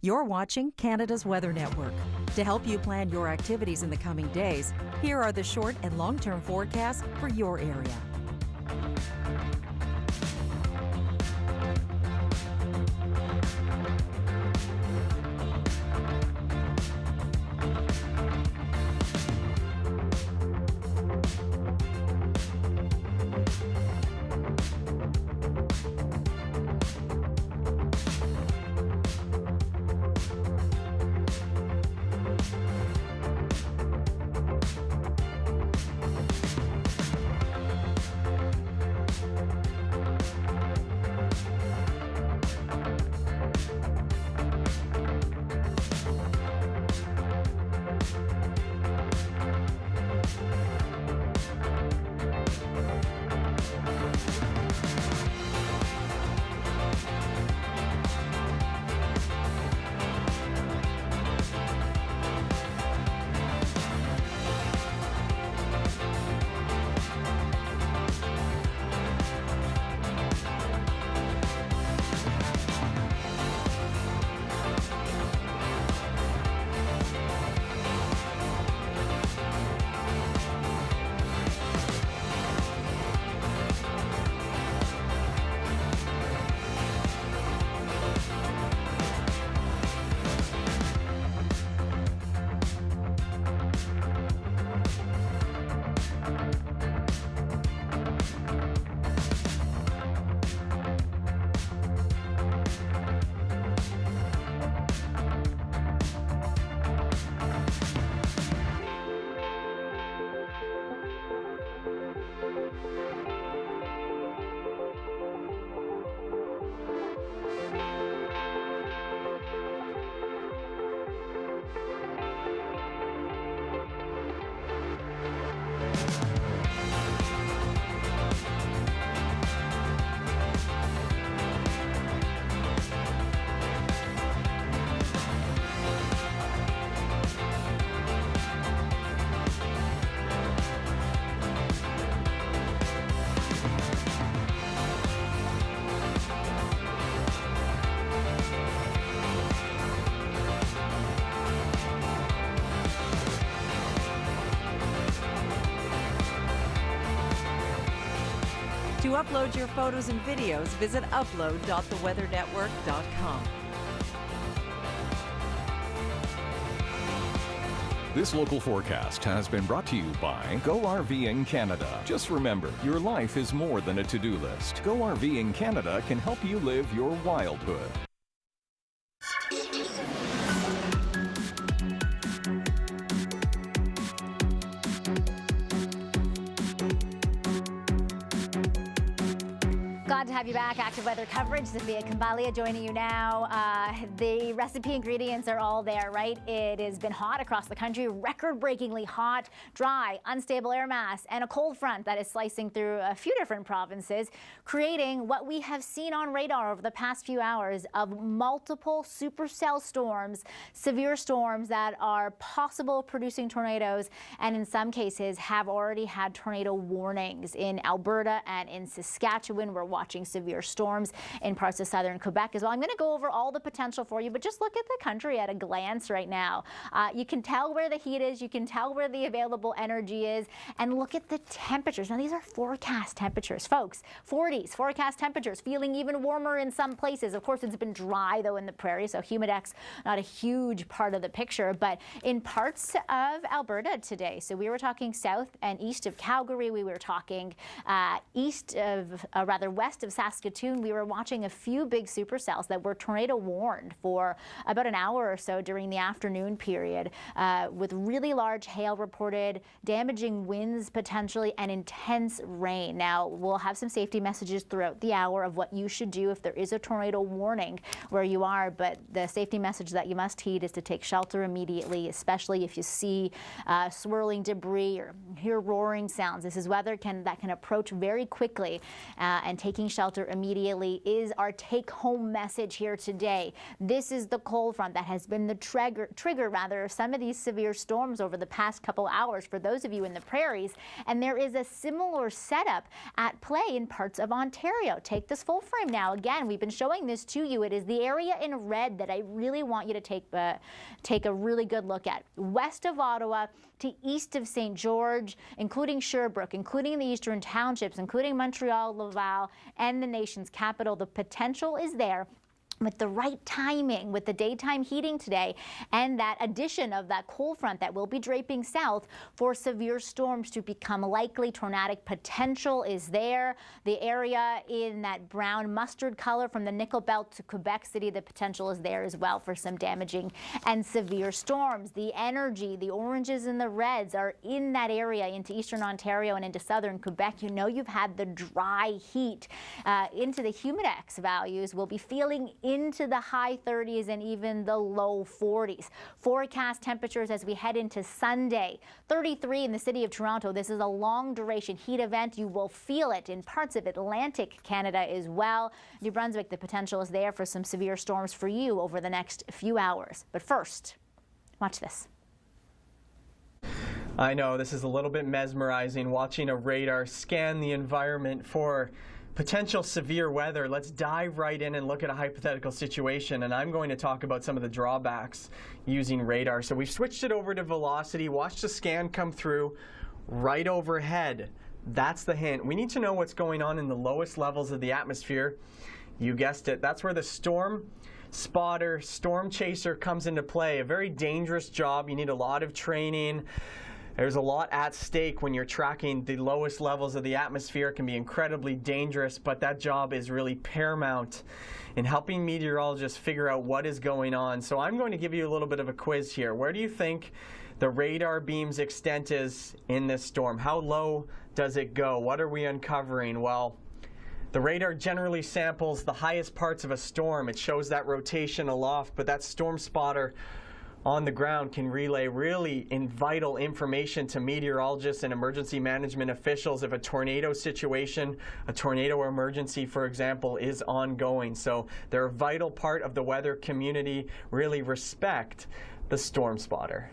You're watching Canada's Weather Network. To help you plan your activities in the coming days, here are the short and long-term forecasts for your area. To upload your photos and videos, visit upload.theweathernetwork.com. This local forecast has been brought to you by Go RVing Canada. Just remember, your life is more than a to-do list. Go RVing Canada can help you live your wildhood. Glad to have you back. Active weather coverage. Saphia Khambalia joining you now. The recipe ingredients are all there, right? It has been hot across the country, record-breakingly hot, dry, unstable air mass, and a cold front that is slicing through a few different provinces, creating what we have seen on radar over the past few hours of multiple supercell storms, severe storms that are possible producing tornadoes, and in some cases have already had tornado warnings in Alberta and in Saskatchewan. We're watching severe storms in parts of southern Quebec as well. I'm going to go over all the potential for you, but just look at the country at a glance right now. You can tell where the heat is, you can tell where the available energy is, and look at the temperatures. Now, these are forecast temperatures, folks. 40s, forecast temperatures, feeling even warmer in some places. Of course, it's been dry, though, in the prairie, so humidex not a huge part of the picture, but in parts of Alberta today. So we were talking south and east of Calgary. We were talking west of Saskatoon. We were watching a few big supercells that were tornado warned for about an hour or so during the afternoon period, with really large hail reported, damaging winds potentially, and intense rain. Now, we'll have some safety messages throughout the hour of what you should do if there is a tornado warning where you are, but the safety message that you must heed is to take shelter immediately, especially if you see swirling debris or hear roaring sounds. This is weather that can approach very quickly, and taking shelter immediately is our take-home message here today. This is the cold front that has been the trigger of some of these severe storms over the past couple hours for those of you in the prairies, and there is a similar setup at play in parts of Ontario. Take this full frame now. Again, we've been showing this to you. It is the area in red that I really want you to take a really good look at. West of Ottawa to east of St. George, including Sherbrooke, including the eastern townships, including Montreal, Laval, and the nation's capital. The potential is there. With the right timing, with the daytime heating today, and that addition of that cold front that will be draping south for severe storms to become likely. Tornadic potential is there. The area in that brown mustard color from the Nickel Belt to Quebec City, the potential is there as well for some damaging and severe storms. The energy, the oranges and the reds are in that area into eastern Ontario and into southern Quebec. You know you've had the dry heat into the humidex values. We'll be feeling into the high 30s and even the low 40s. Forecast temperatures as we head into Sunday. 33 in the city of Toronto. This is a long duration heat event. You will feel it in parts of Atlantic Canada as well. New Brunswick, the potential is there for some severe storms for you over the next few hours. But first, watch this. I know this is a little bit mesmerizing, watching a radar scan the environment for potential severe weather. Let's dive right in and look at a hypothetical situation, and I'm going to talk about some of the drawbacks using radar. So we've switched it over to velocity. Watch the scan come through right overhead. That's the hint. We need to know what's going on in the lowest levels of the atmosphere. You guessed it. That's where the storm spotter, storm chaser comes into play. A very dangerous job. You need a lot of training. There's a lot at stake when you're tracking the lowest levels of the atmosphere. It can be incredibly dangerous, but that job is really paramount in helping meteorologists figure out what is going on. So I'm going to give you a little bit of a quiz here. Where do you think the radar beam's extent is in this storm? How low does it go? What are we uncovering? Well, the radar generally samples the highest parts of a storm. It shows that rotation aloft, but that storm spotter on the ground can relay really vital information to meteorologists and emergency management officials if a tornado situation, a tornado emergency, for example, is ongoing. So they're a vital part of the weather community. Really respect the storm spotter.